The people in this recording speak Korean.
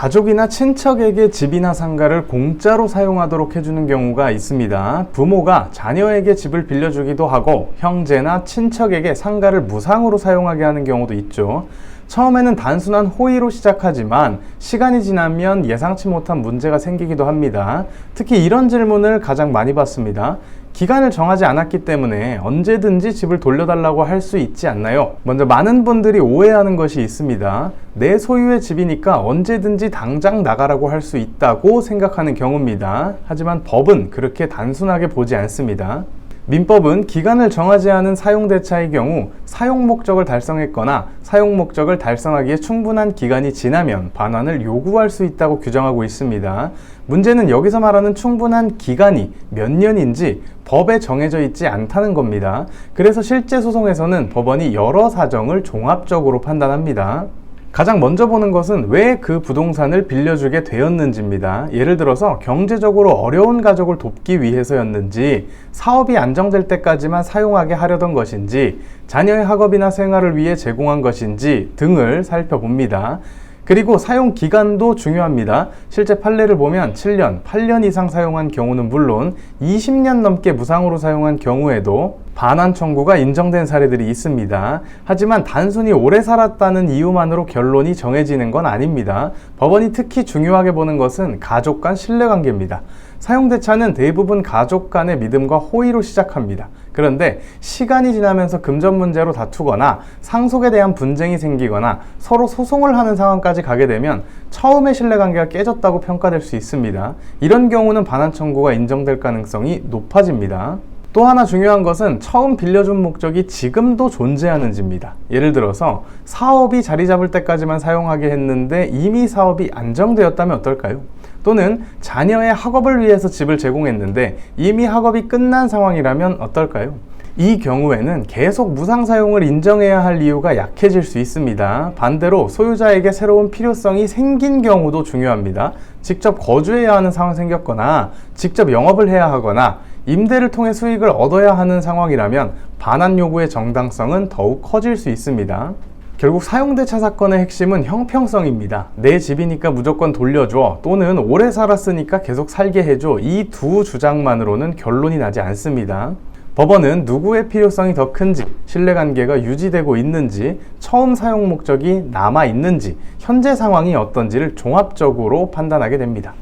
가족이나 친척에게 집이나 상가를 공짜로 사용하도록 해주는 경우가 있습니다. 부모가 자녀에게 집을 빌려주기도 하고 형제나 친척에게 상가를 무상으로 사용하게 하는 경우도 있죠. 처음에는 단순한 호의로 시작하지만 시간이 지나면 예상치 못한 문제가 생기기도 합니다. 특히 이런 질문을 가장 많이 받습니다. 기간을 정하지 않았기 때문에 언제든지 집을 돌려달라고 할 수 있지 않나요? 먼저 많은 분들이 오해하는 것이 있습니다. 내 소유의 집이니까 언제든지 당장 나가라고 할 수 있다고 생각하는 경우입니다. 하지만 법은 그렇게 단순하게 보지 않습니다. 민법은 기간을 정하지 않은 사용대차의 경우 사용 목적을 달성했거나 사용 목적을 달성하기에 충분한 기간이 지나면 반환을 요구할 수 있다고 규정하고 있습니다. 문제는 여기서 말하는 충분한 기간이 몇 년인지 법에 정해져 있지 않다는 겁니다. 그래서 실제 소송에서는 법원이 여러 사정을 종합적으로 판단합니다. 가장 먼저 보는 것은 왜 그 부동산을 빌려주게 되었는지입니다. 예를 들어서 경제적으로 어려운 가족을 돕기 위해서였는지, 사업이 안정될 때까지만 사용하게 하려던 것인지, 자녀의 학업이나 생활을 위해 제공한 것인지 등을 살펴봅니다. 그리고 사용 기간도 중요합니다. 실제 판례를 보면 7년, 8년 이상 사용한 경우는 물론 20년 넘게 무상으로 사용한 경우에도 반환 청구가 인정된 사례들이 있습니다. 하지만 단순히 오래 살았다는 이유만으로 결론이 정해지는 건 아닙니다. 법원이 특히 중요하게 보는 것은 가족 간 신뢰관계입니다. 사용대차는 대부분 가족 간의 믿음과 호의로 시작합니다. 그런데 시간이 지나면서 금전 문제로 다투거나 상속에 대한 분쟁이 생기거나 서로 소송을 하는 상황까지 가게 되면 처음의 신뢰관계가 깨졌다고 평가될 수 있습니다. 이런 경우는 반환 청구가 인정될 가능성이 높아집니다. 또 하나 중요한 것은 처음 빌려준 목적이 지금도 존재하는지입니다. 예를 들어서 사업이 자리 잡을 때까지만 사용하게 했는데 이미 사업이 안정되었다면 어떨까요? 또는 자녀의 학업을 위해서 집을 제공했는데 이미 학업이 끝난 상황이라면 어떨까요? 이 경우에는 계속 무상 사용을 인정해야 할 이유가 약해질 수 있습니다. 반대로 소유자에게 새로운 필요성이 생긴 경우도 중요합니다. 직접 거주해야 하는 상황이 생겼거나 직접 영업을 해야 하거나 임대를 통해 수익을 얻어야 하는 상황이라면 반환 요구의 정당성은 더욱 커질 수 있습니다. 결국 사용대차 사건의 핵심은 형평성입니다. 내 집이니까 무조건 돌려줘, 또는 오래 살았으니까 계속 살게 해줘, 이 두 주장만으로는 결론이 나지 않습니다. 법원은 누구의 필요성이 더 큰지, 신뢰관계가 유지되고 있는지, 처음 사용 목적이 남아있는지, 현재 상황이 어떤지를 종합적으로 판단하게 됩니다.